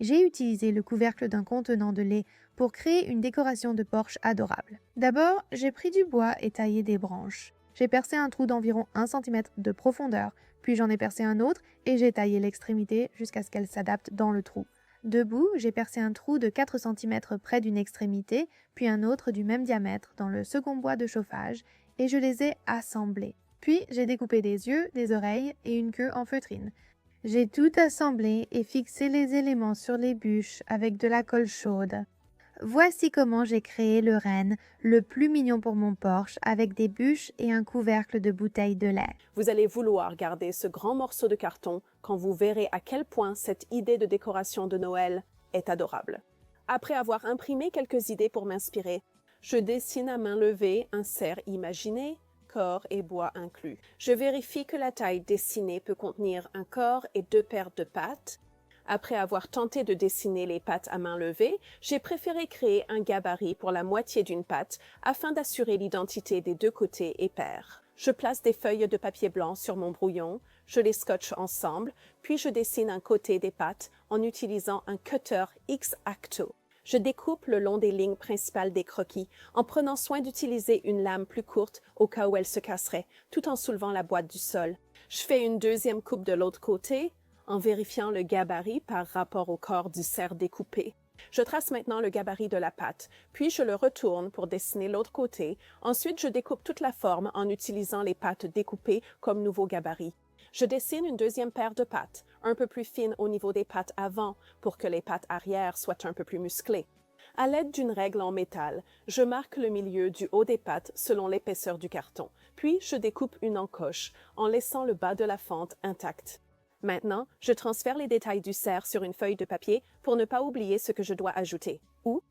J'ai utilisé le couvercle d'un contenant de lait pour créer une décoration de porche adorable. D'abord, j'ai pris du bois et taillé des branches. J'ai percé un trou d'environ 1 cm de profondeur, puis j'en ai percé un autre et j'ai taillé l'extrémité jusqu'à ce qu'elle s'adapte dans le trou. Debout, j'ai percé un trou de 4 cm près d'une extrémité, puis un autre du même diamètre dans le second bois de chauffage, et je les ai assemblés. Puis, j'ai découpé des yeux, des oreilles et une queue en feutrine. J'ai tout assemblé et fixé les éléments sur les bûches avec de la colle chaude. Voici comment j'ai créé le renne le plus mignon pour mon porche avec des bûches et un couvercle de bouteille de lait. Vous allez vouloir garder ce grand morceau de carton quand vous verrez à quel point cette idée de décoration de Noël est adorable. Après avoir imprimé quelques idées pour m'inspirer, je dessine à main levée un cerf imaginé, corps et bois inclus. Je vérifie que la taille dessinée peut contenir un corps et 2 paires de pattes. Après avoir tenté de dessiner les pattes à main levée, j'ai préféré créer un gabarit pour la moitié d'une patte afin d'assurer l'identité des 2 côtés et paires. Je place des feuilles de papier blanc sur mon brouillon, je les scotche ensemble, puis je dessine un côté des pattes en utilisant un cutter X-Acto. Je découpe le long des lignes principales des croquis en prenant soin d'utiliser une lame plus courte au cas où elle se casserait, tout en soulevant la boîte du sol. Je fais une deuxième coupe de l'autre côté, en vérifiant le gabarit par rapport au corps du cerf découpé. Je trace maintenant le gabarit de la patte, puis je le retourne pour dessiner l'autre côté. Ensuite, je découpe toute la forme en utilisant les pattes découpées comme nouveau gabarit. Je dessine une deuxième paire de pattes, un peu plus fine au niveau des pattes avant pour que les pattes arrière soient un peu plus musclées. À l'aide d'une règle en métal, je marque le milieu du haut des pattes selon l'épaisseur du carton, puis je découpe une encoche en laissant le bas de la fente intact. Maintenant, je transfère les détails du cerf sur une feuille de papier pour ne pas oublier ce que je dois ajouter. Ou,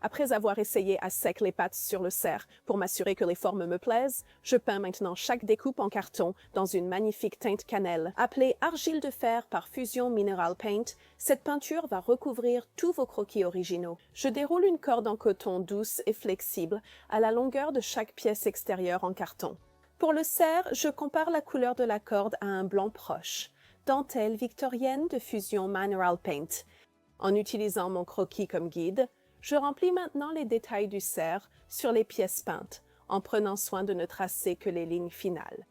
après avoir essayé à sec les pattes sur le cerf pour m'assurer que les formes me plaisent, je peins maintenant chaque découpe en carton dans une magnifique teinte cannelle. Appelée argile de fer par Fusion Mineral Paint, cette peinture va recouvrir tous vos croquis originaux. Je déroule une corde en coton douce et flexible à la longueur de chaque pièce extérieure en carton. Pour le cerf, je compare la couleur de la corde à un blanc proche. Dentelle victorienne de Fusion Mineral Paint. En utilisant mon croquis comme guide, je remplis maintenant les détails du cerf sur les pièces peintes, en prenant soin de ne tracer que les lignes finales.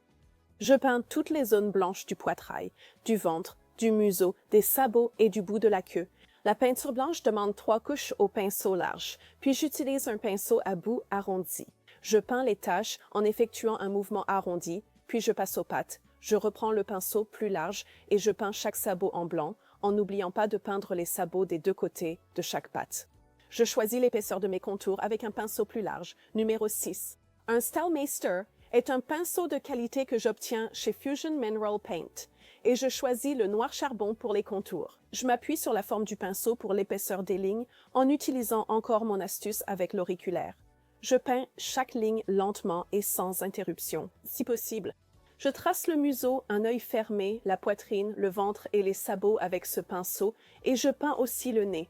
Je peins toutes les zones blanches du poitrail, du ventre, du museau, des sabots et du bout de la queue. La peinture blanche demande 3 couches au pinceau large, puis j'utilise un pinceau à bout arrondi. Je peins les taches en effectuant un mouvement arrondi, puis je passe aux pattes. Je reprends le pinceau plus large et je peins chaque sabot en blanc, en n'oubliant pas de peindre les sabots des 2 côtés de chaque patte. Je choisis l'épaisseur de mes contours avec un pinceau plus large, numéro 6. Un Stylemaster est un pinceau de qualité que j'obtiens chez Fusion Mineral Paint, et je choisis le noir charbon pour les contours. Je m'appuie sur la forme du pinceau pour l'épaisseur des lignes en utilisant encore mon astuce avec l'auriculaire. Je peins chaque ligne lentement et sans interruption, si possible. Je trace le museau, un œil fermé, la poitrine, le ventre et les sabots avec ce pinceau, et je peins aussi le nez.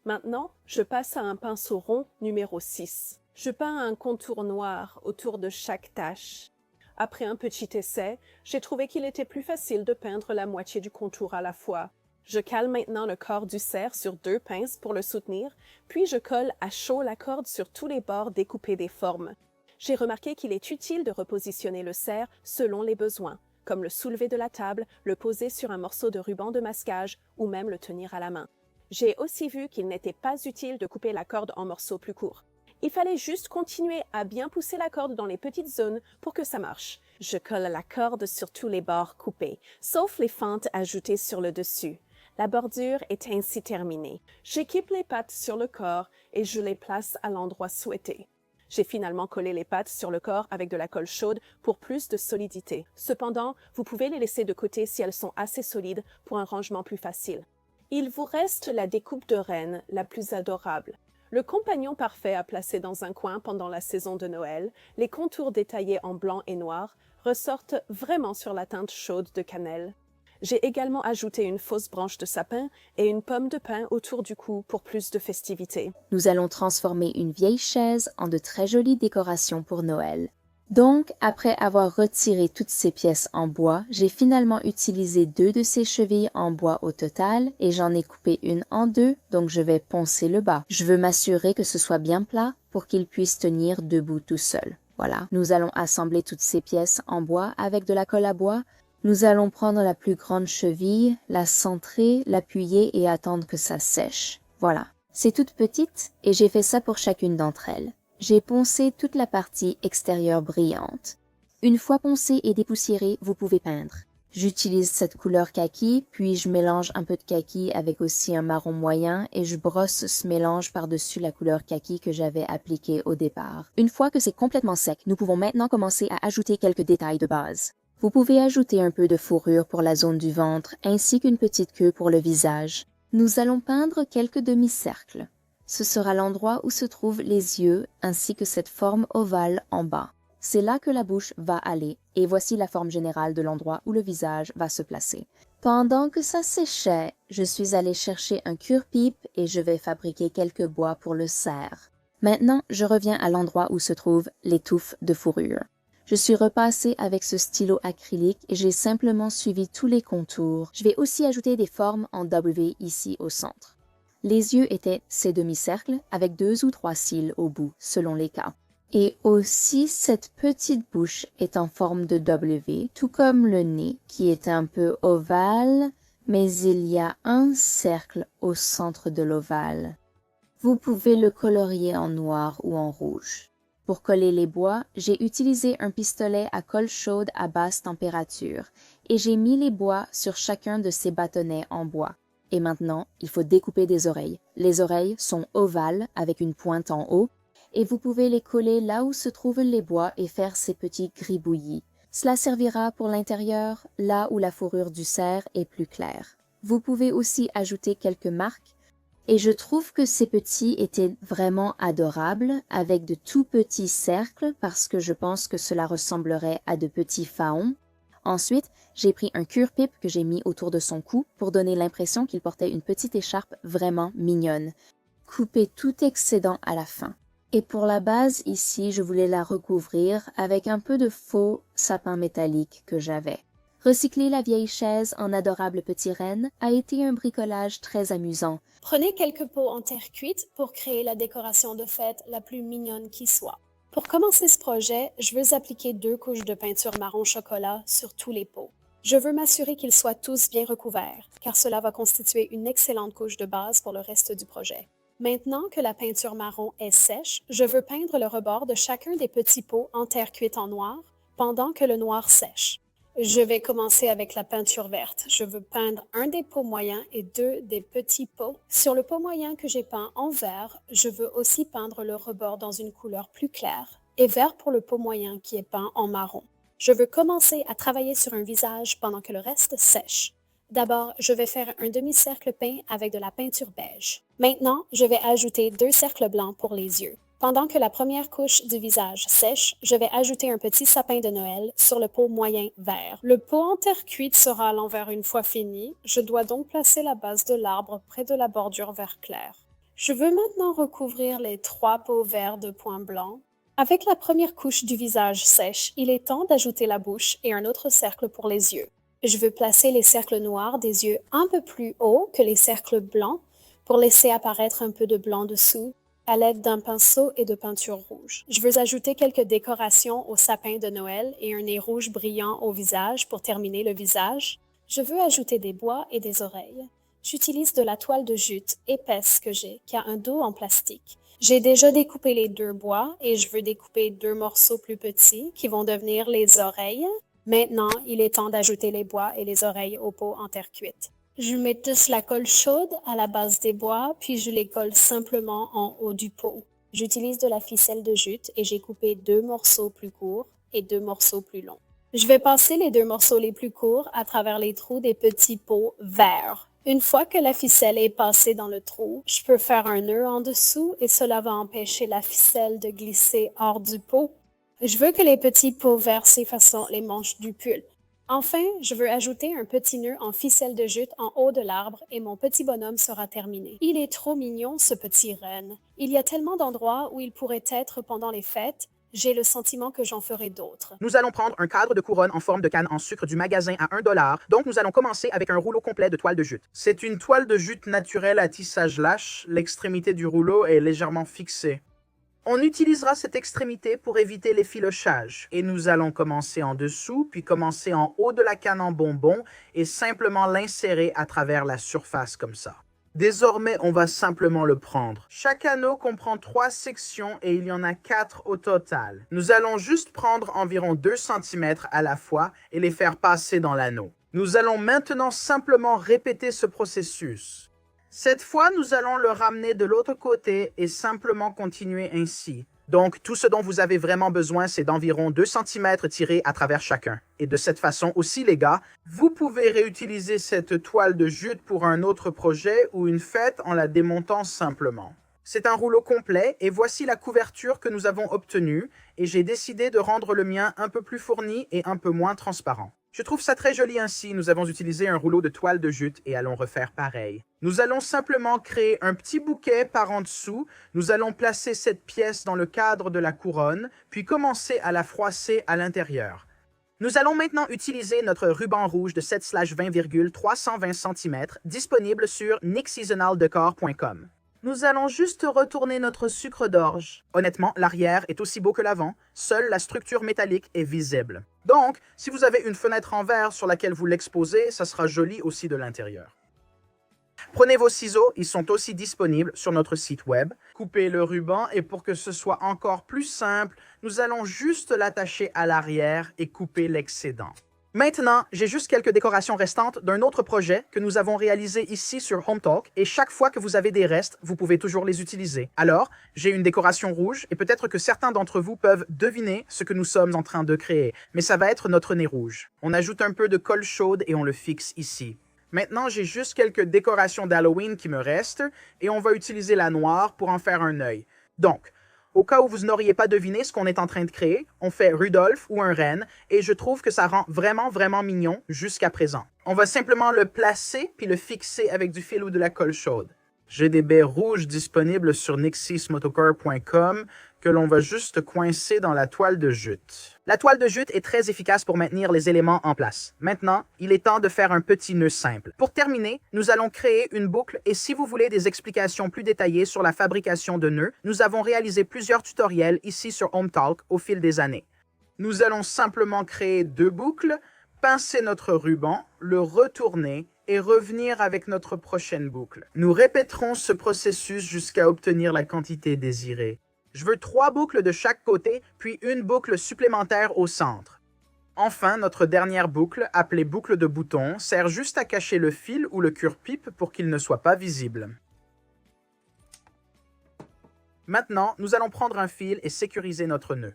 Maintenant, je passe à un pinceau rond numéro 6. Je peins un contour noir autour de chaque tache. Après un petit essai, j'ai trouvé qu'il était plus facile de peindre la moitié du contour à la fois. Je cale maintenant le corps du cerf sur 2 pinces pour le soutenir, puis je colle à chaud la corde sur tous les bords découpés des formes. J'ai remarqué qu'il est utile de repositionner le cerf selon les besoins, comme le soulever de la table, le poser sur un morceau de ruban de masquage ou même le tenir à la main. J'ai aussi vu qu'il n'était pas utile de couper la corde en morceaux plus courts. Il fallait juste continuer à bien pousser la corde dans les petites zones pour que ça marche. Je colle la corde sur tous les bords coupés, sauf les fentes ajoutées sur le dessus. La bordure est ainsi terminée. J'équipe les pattes sur le corps et je les place à l'endroit souhaité. J'ai finalement collé les pattes sur le corps avec de la colle chaude pour plus de solidité. Cependant, vous pouvez les laisser de côté si elles sont assez solides pour un rangement plus facile. Il vous reste la découpe de renne la plus adorable. Le compagnon parfait à placer dans un coin pendant la saison de Noël, les contours détaillés en blanc et noir ressortent vraiment sur la teinte chaude de cannelle. J'ai également ajouté une fausse branche de sapin et une pomme de pin autour du cou pour plus de festivité. Nous allons transformer une vieille chaise en de très jolies décorations pour Noël. Donc, après avoir retiré toutes ces pièces en bois, j'ai finalement utilisé 2 de ces chevilles en bois au total et j'en ai coupé une en 2, donc je vais poncer le bas. Je veux m'assurer que ce soit bien plat pour qu'il puisse tenir debout tout seul. Voilà, nous allons assembler toutes ces pièces en bois avec de la colle à bois. Nous allons prendre la plus grande cheville, la centrer, l'appuyer et attendre que ça sèche. Voilà, c'est toute petite et j'ai fait ça pour chacune d'entre elles. J'ai poncé toute la partie extérieure brillante. Une fois poncée et dépoussiérée, vous pouvez peindre. J'utilise cette couleur kaki, puis je mélange un peu de kaki avec aussi un marron moyen et je brosse ce mélange par-dessus la couleur kaki que j'avais appliquée au départ. Une fois que c'est complètement sec, nous pouvons maintenant commencer à ajouter quelques détails de base. Vous pouvez ajouter un peu de fourrure pour la zone du ventre ainsi qu'une petite queue pour le visage. Nous allons peindre quelques demi-cercles. Ce sera l'endroit où se trouvent les yeux ainsi que cette forme ovale en bas. C'est là que la bouche va aller et voici la forme générale de l'endroit où le visage va se placer. Pendant que ça séchait, je suis allée chercher un cure-pipe et je vais fabriquer quelques bois pour le cerf. Maintenant, je reviens à l'endroit où se trouvent les touffes de fourrure. Je suis repassée avec ce stylo acrylique et j'ai simplement suivi tous les contours. Je vais aussi ajouter des formes en W ici au centre. Les yeux étaient ces demi-cercles avec 2 ou 3 cils au bout, selon les cas. Et aussi, cette petite bouche est en forme de W, tout comme le nez, qui est un peu ovale, mais il y a un cercle au centre de l'ovale. Vous pouvez le colorier en noir ou en rouge. Pour coller les bois, j'ai utilisé un pistolet à colle chaude à basse température et j'ai mis les bois sur chacun de ces bâtonnets en bois. Et maintenant, il faut découper des oreilles. Les oreilles sont ovales avec une pointe en haut et vous pouvez les coller là où se trouvent les bois et faire ces petits gribouillis. Cela servira pour l'intérieur, là où la fourrure du cerf est plus claire. Vous pouvez aussi ajouter quelques marques et je trouve que ces petits étaient vraiment adorables avec de tout petits cercles parce que je pense que cela ressemblerait à de petits faons. Ensuite, j'ai pris un cure-pipe que j'ai mis autour de son cou pour donner l'impression qu'il portait une petite écharpe vraiment mignonne. Couper tout excédent à la fin. Et pour la base ici, je voulais la recouvrir avec un peu de faux sapin métallique que j'avais. Recycler la vieille chaise en adorable petit renne a été un bricolage très amusant. Prenez quelques pots en terre cuite pour créer la décoration de fête la plus mignonne qui soit. Pour commencer ce projet, je veux appliquer 2 couches de peinture marron chocolat sur tous les pots. Je veux m'assurer qu'ils soient tous bien recouverts, car cela va constituer une excellente couche de base pour le reste du projet. Maintenant que la peinture marron est sèche, je veux peindre le rebord de chacun des petits pots en terre cuite en noir, pendant que le noir sèche. Je vais commencer avec la peinture verte. Je veux peindre un des pots moyens et 2 des petits pots. Sur le pot moyen que j'ai peint en vert, je veux aussi peindre le rebord dans une couleur plus claire et vert pour le pot moyen qui est peint en marron. Je veux commencer à travailler sur un visage pendant que le reste sèche. D'abord, je vais faire un demi-cercle peint avec de la peinture beige. Maintenant, je vais ajouter 2 cercles blancs pour les yeux. Pendant que la première couche du visage sèche, je vais ajouter un petit sapin de Noël sur le pot moyen vert. Le pot en terre cuite sera à l'envers une fois fini. Je dois donc placer la base de l'arbre près de la bordure vert clair. Je veux maintenant recouvrir les 3 pots verts de points blancs. Avec la première couche du visage sèche, il est temps d'ajouter la bouche et un autre cercle pour les yeux. Je veux placer les cercles noirs des yeux un peu plus haut que les cercles blancs pour laisser apparaître un peu de blanc dessous à l'aide d'un pinceau et de peinture rouge. Je veux ajouter quelques décorations au sapin de Noël et un nez rouge brillant au visage pour terminer le visage. Je veux ajouter des bois et des oreilles. J'utilise de la toile de jute épaisse que j'ai, qui a un dos en plastique. J'ai déjà découpé les 2 bois et je veux découper 2 morceaux plus petits qui vont devenir les oreilles. Maintenant, il est temps d'ajouter les bois et les oreilles au pot en terre cuite. Je mets tous la colle chaude à la base des bois, puis je les colle simplement en haut du pot. J'utilise de la ficelle de jute et j'ai coupé 2 morceaux plus courts et 2 morceaux plus longs. Je vais passer les 2 morceaux les plus courts à travers les trous des petits pots verts. Une fois que la ficelle est passée dans le trou, je peux faire un nœud en dessous et cela va empêcher la ficelle de glisser hors du pot. Je veux que les petits pots verts s'effacent les manches du pull. Enfin, je veux ajouter un petit nœud en ficelle de jute en haut de l'arbre et mon petit bonhomme sera terminé. Il est trop mignon, ce petit renne. Il y a tellement d'endroits où il pourrait être pendant les fêtes, J'ai le sentiment que j'en ferai d'autres. Nous allons prendre un cadre de couronne en forme de canne en sucre du magasin à 1 $. Donc, nous allons commencer avec un rouleau complet de toile de jute. C'est une toile de jute naturelle à tissage lâche. L'extrémité du rouleau est légèrement fixée. On utilisera cette extrémité pour éviter l'effilochage. Et nous allons commencer en dessous, puis commencer en haut de la canne en bonbon et simplement l'insérer à travers la surface comme ça. Désormais, on va simplement le prendre. Chaque anneau comprend 3 sections et il y en a 4 au total. Nous allons juste prendre environ 2 cm à la fois et les faire passer dans l'anneau. Nous allons maintenant simplement répéter ce processus. Cette fois, nous allons le ramener de l'autre côté et simplement continuer ainsi. Donc, tout ce dont vous avez vraiment besoin, c'est d'environ 2 cm tirés à travers chacun. Et de cette façon aussi, les gars, vous pouvez réutiliser cette toile de jute pour un autre projet ou une fête en la démontant simplement. C'est un rouleau complet et voici la couverture que nous avons obtenue et j'ai décidé de rendre le mien un peu plus fourni et un peu moins transparent. Je trouve ça très joli ainsi. Nous avons utilisé un rouleau de toile de jute et allons refaire pareil. Nous allons simplement créer un petit bouquet par en dessous. Nous allons placer cette pièce dans le cadre de la couronne, puis commencer à la froisser à l'intérieur. Nous allons maintenant utiliser notre ruban rouge de 7/20,320 cm disponible sur nickseasonaldecor.com. Nous allons juste retourner notre sucre d'orge. Honnêtement, l'arrière est aussi beau que l'avant, seule la structure métallique est visible. Donc, si vous avez une fenêtre en verre sur laquelle vous l'exposez, ça sera joli aussi de l'intérieur. Prenez vos ciseaux, ils sont aussi disponibles sur notre site web. Coupez le ruban et pour que ce soit encore plus simple, nous allons juste l'attacher à l'arrière et couper l'excédent. Maintenant, j'ai juste quelques décorations restantes d'un autre projet que nous avons réalisé ici sur HomeTalk et chaque fois que vous avez des restes, vous pouvez toujours les utiliser. Alors, j'ai une décoration rouge et peut-être que certains d'entre vous peuvent deviner ce que nous sommes en train de créer, mais ça va être notre nez rouge. On ajoute un peu de colle chaude et on le fixe ici. Maintenant, j'ai juste quelques décorations d'Halloween qui me restent et on va utiliser la noire pour en faire un œil. Donc, au cas où vous n'auriez pas deviné ce qu'on est en train de créer, on fait Rudolph ou un renne et je trouve que ça rend vraiment mignon jusqu'à présent. On va simplement le placer puis le fixer avec du fil ou de la colle chaude. J'ai des baies rouges disponibles sur nickseasmotocar.com que l'on va juste coincer dans la toile de jute. La toile de jute est très efficace pour maintenir les éléments en place. Maintenant, il est temps de faire un petit nœud simple. Pour terminer, nous allons créer une boucle et si vous voulez des explications plus détaillées sur la fabrication de nœuds, nous avons réalisé plusieurs tutoriels ici sur HomeTalk au fil des années. Nous allons simplement créer 2 boucles, pincer notre ruban, le retourner et revenir avec notre prochaine boucle. Nous répéterons ce processus jusqu'à obtenir la quantité désirée. Je veux 3 boucles de chaque côté, puis une boucle supplémentaire au centre. Enfin, notre dernière boucle, appelée boucle de bouton, sert juste à cacher le fil ou le cure-pipe pour qu'il ne soit pas visible. Maintenant, nous allons prendre un fil et sécuriser notre nœud.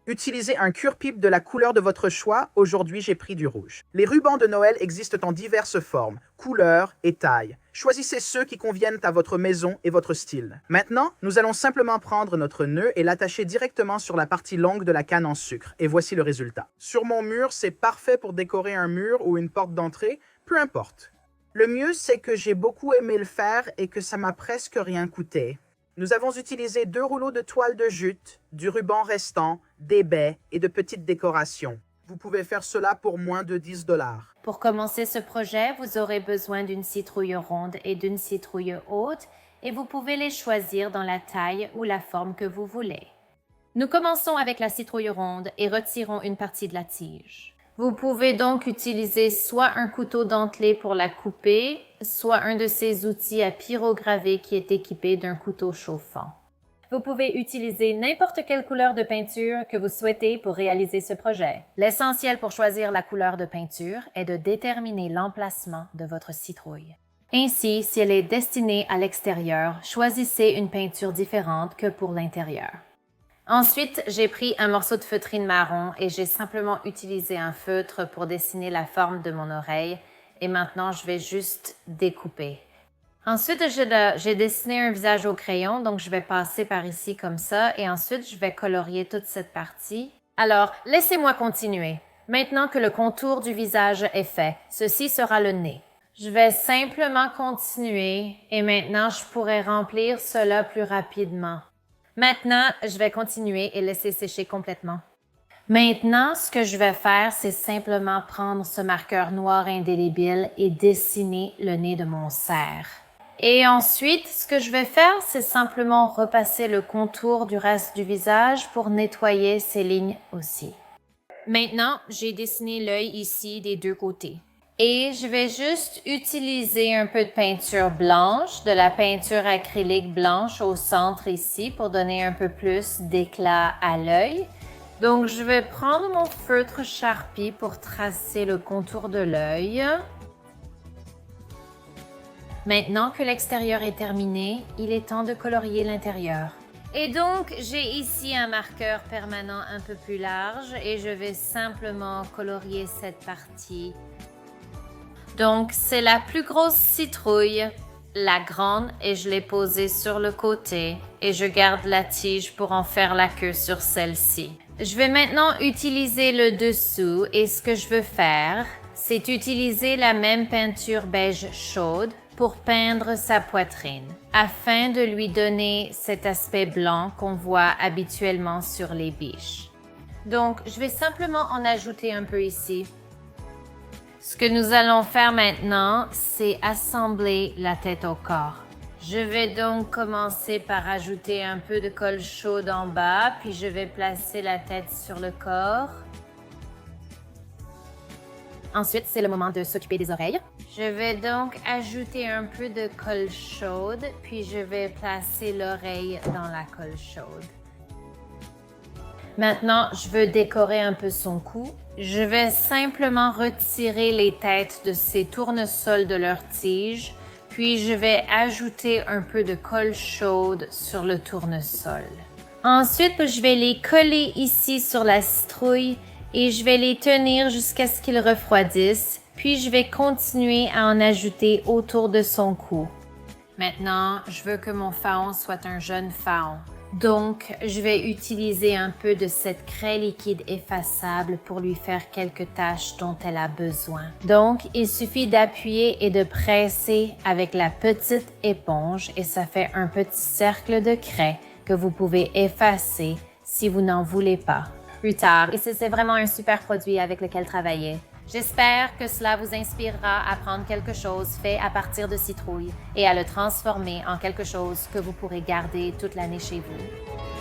Utilisez un cure-pipe de la couleur de votre choix. Aujourd'hui, j'ai pris du rouge. Les rubans de Noël existent en diverses formes, couleurs et tailles. Choisissez ceux qui conviennent à votre maison et votre style. Maintenant, nous allons simplement prendre notre nœud et l'attacher directement sur la partie longue de la canne en sucre. Et voici le résultat. Sur mon mur, c'est parfait pour décorer un mur ou une porte d'entrée, peu importe. Le mieux, c'est que j'ai beaucoup aimé le faire et que ça m'a presque rien coûté. Nous avons utilisé 2 rouleaux de toile de jute, du ruban restant, des baies et de petites décorations. Vous pouvez faire cela pour moins de 10 $. Pour commencer ce projet, vous aurez besoin d'une citrouille ronde et d'une citrouille haute et vous pouvez les choisir dans la taille ou la forme que vous voulez. Nous commençons avec la citrouille ronde et retirons une partie de la tige. Vous pouvez donc utiliser soit un couteau dentelé pour la couper, soit un de ces outils à pyrograver qui est équipé d'un couteau chauffant. Vous pouvez utiliser n'importe quelle couleur de peinture que vous souhaitez pour réaliser ce projet. L'essentiel pour choisir la couleur de peinture est de déterminer l'emplacement de votre citrouille. Ainsi, si elle est destinée à l'extérieur, choisissez une peinture différente que pour l'intérieur. Ensuite, j'ai pris un morceau de feutrine marron et j'ai simplement utilisé un feutre pour dessiner la forme de mon oreille et maintenant je vais juste découper. Ensuite, j'ai dessiné un visage au crayon, donc je vais passer par ici comme ça et ensuite je vais colorier toute cette partie. Alors, laissez-moi continuer. Maintenant que le contour du visage est fait, ceci sera le nez. Je vais simplement continuer et maintenant je pourrai remplir cela plus rapidement. Maintenant, je vais continuer et laisser sécher complètement. Maintenant, ce que je vais faire, c'est simplement prendre ce marqueur noir indélébile et dessiner le nez de mon cerf. Et ensuite, ce que je vais faire, c'est simplement repasser le contour du reste du visage pour nettoyer ces lignes aussi. Maintenant, j'ai dessiné l'œil ici des deux côtés. Et je vais juste utiliser un peu de peinture blanche, de la peinture acrylique blanche au centre ici pour donner un peu plus d'éclat à l'œil. Donc, je vais prendre mon feutre Sharpie pour tracer le contour de l'œil. Maintenant que l'extérieur est terminé, il est temps de colorier l'intérieur. Et donc, j'ai ici un marqueur permanent un peu plus large et je vais simplement colorier cette partie. Donc, c'est la plus grosse citrouille, la grande, et je l'ai posée sur le côté et je garde la tige pour en faire la queue sur celle-ci. Je vais maintenant utiliser le dessous et ce que je veux faire, c'est utiliser la même peinture beige chaude pour peindre sa poitrine, afin de lui donner cet aspect blanc qu'on voit habituellement sur les biches. Donc, je vais simplement en ajouter un peu ici. Ce que nous allons faire maintenant, c'est assembler la tête au corps. Je vais donc commencer par ajouter un peu de colle chaude en bas, puis je vais placer la tête sur le corps. Ensuite, c'est le moment de s'occuper des oreilles. Je vais donc ajouter un peu de colle chaude, puis je vais placer l'oreille dans la colle chaude. Maintenant, je veux décorer un peu son cou. Je vais simplement retirer les têtes de ces tournesols de leur tige, puis je vais ajouter un peu de colle chaude sur le tournesol. Ensuite, je vais les coller ici sur la citrouille et je vais les tenir jusqu'à ce qu'ils refroidissent, puis je vais continuer à en ajouter autour de son cou. Maintenant, je veux que mon faon soit un jeune faon. Donc, je vais utiliser un peu de cette craie liquide effaçable pour lui faire quelques tâches dont elle a besoin. Donc, il suffit d'appuyer et de presser avec la petite éponge et ça fait un petit cercle de craie que vous pouvez effacer si vous n'en voulez pas plus tard. Et c'est vraiment un super produit avec lequel travailler. J'espère que cela vous inspirera à prendre quelque chose fait à partir de citrouille et à le transformer en quelque chose que vous pourrez garder toute l'année chez vous.